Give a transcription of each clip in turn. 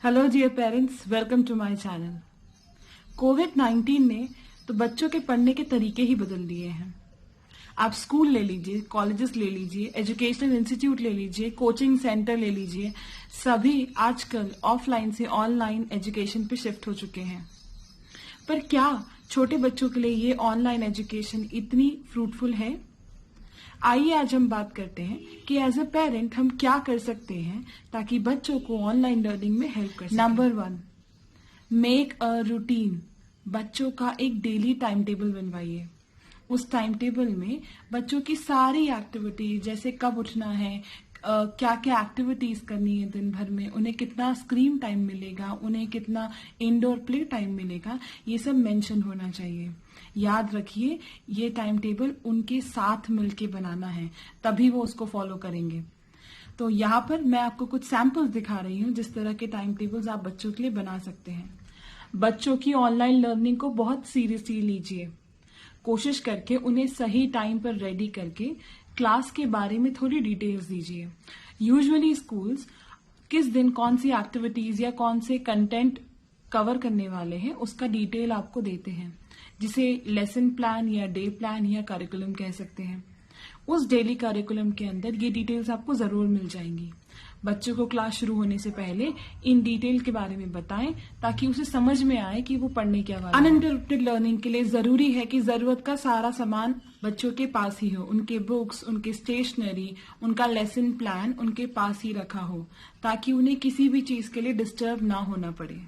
Hello dear parents, welcome to my channel. कोविड-19 ने तो बच्चों के पढ़ने के तरीके ही बदल दिए हैं। आप स्कूल ले लीजिए, कॉलेजेस ले लीजिए, एजुकेशनल इंस्टीट्यूट ले लीजिए, कोचिंग सेंटर ले लीजिए, सभी आजकल ऑफलाइन से ऑनलाइन एजुकेशन पे शिफ्ट हो चुके हैं। पर क्या छोटे बच्चों के लिए ये ऑनलाइन एजुकेशन इतनी फ्रूटफुल है? आइए आज हम बात करते हैं कि एज अ पेरेंट हम क्या कर सकते हैं ताकि बच्चों को ऑनलाइन लर्निंग में हेल्प कर सकें। Number 1, make a routine. बच्चों का एक डेली टाइम टेबल बनवाइए। उस टाइम टेबल में बच्चों की सारी एक्टिविटीज, जैसे कब उठना है, क्या क्या एक्टिविटीज करनी है दिन भर में, उन्हें कितना स्क्रीन टाइम मिलेगा, उन्हें कितना इंडोर प्ले टाइम मिलेगा, ये सब मेंशन होना चाहिए। याद रखिए, ये टाइम टेबल उनके साथ मिलके बनाना है, तभी वो उसको फॉलो करेंगे। तो यहाँ पर मैं आपको कुछ सैंपल्स दिखा रही हूँ जिस तरह के टाइम टेबल्स आप बच्चों के लिए बना सकते हैं। बच्चों की ऑनलाइन लर्निंग को बहुत सीरियसली लीजिए। कोशिश करके उन्हें सही टाइम पर रेडी करके क्लास के बारे में थोड़ी डिटेल्स दीजिए। यूजुअली स्कूल्स किस दिन कौन सी एक्टिविटीज या कौन से कंटेंट कवर करने वाले हैं उसका डिटेल आपको देते हैं, जिसे लेसन प्लान या डे प्लान या करिकुलम कह सकते हैं। उस डेली करिकुलम के अंदर ये डिटेल्स आपको जरूर मिल जाएंगी। बच्चों को क्लास शुरू होने से पहले इन डिटेल के बारे में बताएं ताकि उसे समझ में आए कि वो पढ़ने क्या वाला है। अनइंटरप्टेड लर्निंग के लिए जरूरी है कि जरूरत का सारा सामान बच्चों के पास ही हो। उनके बुक्स, उनके स्टेशनरी, उनका लेसन प्लान उनके पास ही रखा हो ताकि उन्हें किसी भी चीज के लिए डिस्टर्ब ना होना पड़े।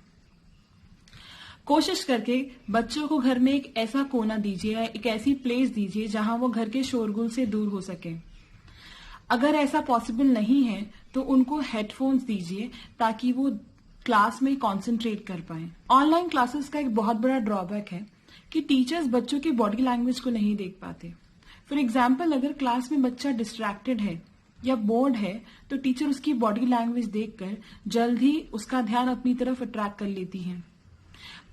कोशिश करके बच्चों को घर में एक ऐसा कोना दीजिए या एक ऐसी प्लेस दीजिए जहां वो घर के शोरगुल से दूर हो सके। अगर ऐसा पॉसिबल नहीं है तो उनको हेडफोन्स दीजिए ताकि वो क्लास में कंसंट्रेट कर पाए। ऑनलाइन क्लासेस का एक बहुत बड़ा ड्रॉबैक है कि टीचर्स बच्चों की बॉडी लैंग्वेज को नहीं देख पाते। फॉर एग्जाम्पल, अगर क्लास में बच्चा डिस्ट्रैक्टेड है या बोर्ड है तो टीचर उसकी बॉडी लैंग्वेज देखकर जल्द ही उसका ध्यान अपनी तरफ अट्रैक्ट कर लेती है।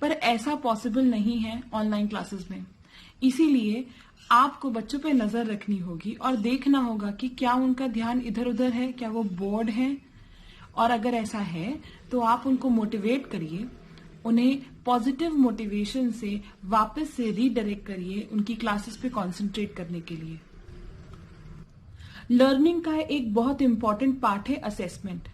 पर ऐसा पॉसिबल नहीं है ऑनलाइन क्लासेस में। इसीलिए आपको बच्चों पे नजर रखनी होगी और देखना होगा कि क्या उनका ध्यान इधर उधर है, क्या वो बोर्ड है, और अगर ऐसा है तो आप उनको मोटिवेट करिए, उन्हें पॉजिटिव मोटिवेशन से वापस से रीडायरेक्ट करिए उनकी क्लासेस पे कंसंट्रेट करने के लिए। लर्निंग का एक बहुत इंपॉर्टेंट पार्ट है असेसमेंट।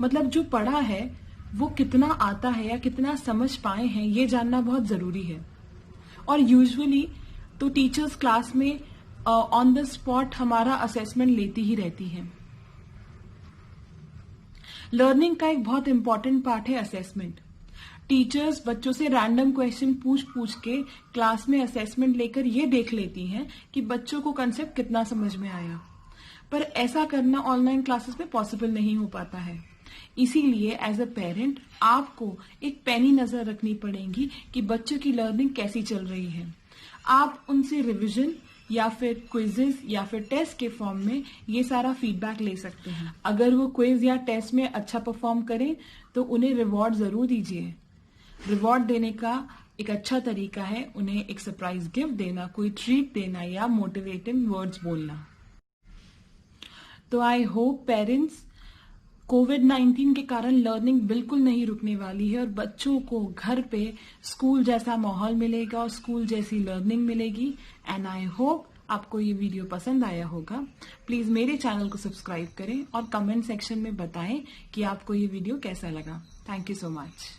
मतलब जो पढ़ा है वो कितना आता है या कितना समझ पाए हैं ये जानना बहुत जरूरी है। और यूजुअली तो टीचर्स क्लास में ऑन द स्पॉट हमारा असेसमेंट लेती ही रहती हैं। लर्निंग का एक बहुत इंपॉर्टेंट पार्ट है असेसमेंट। टीचर्स बच्चों से रैंडम क्वेश्चन पूछ के क्लास में असेसमेंट लेकर ये देख लेती हैं कि बच्चों को कंसेप्ट कितना समझ में आया। पर ऐसा करना ऑनलाइन क्लासेस में पॉसिबल नहीं हो पाता है। इसीलिए एज अ पेरेंट आपको एक पैनी नजर रखनी पड़ेगी कि बच्चों की लर्निंग कैसी चल रही है। आप उनसे रिवीजन या फिर क्विजेस या फिर टेस्ट के फॉर्म में ये सारा फीडबैक ले सकते हैं। अगर वो क्विज या टेस्ट में अच्छा परफॉर्म करें तो उन्हें रिवॉर्ड जरूर दीजिए। रिवॉर्ड देने का एक अच्छा तरीका है उन्हें एक सरप्राइज गिफ्ट देना, कोई ट्रीट देना या मोटिवेटिंग वर्ड्स बोलना। तो आई होप पेरेंट्स, कोविड-19 के कारण लर्निंग बिल्कुल नहीं रुकने वाली है और बच्चों को घर पे स्कूल जैसा माहौल मिलेगा और स्कूल जैसी लर्निंग मिलेगी। एंड आई होप आपको ये वीडियो पसंद आया होगा। प्लीज मेरे चैनल को सब्सक्राइब करें और कमेंट सेक्शन में बताएं कि आपको ये वीडियो कैसा लगा। Thank you so much.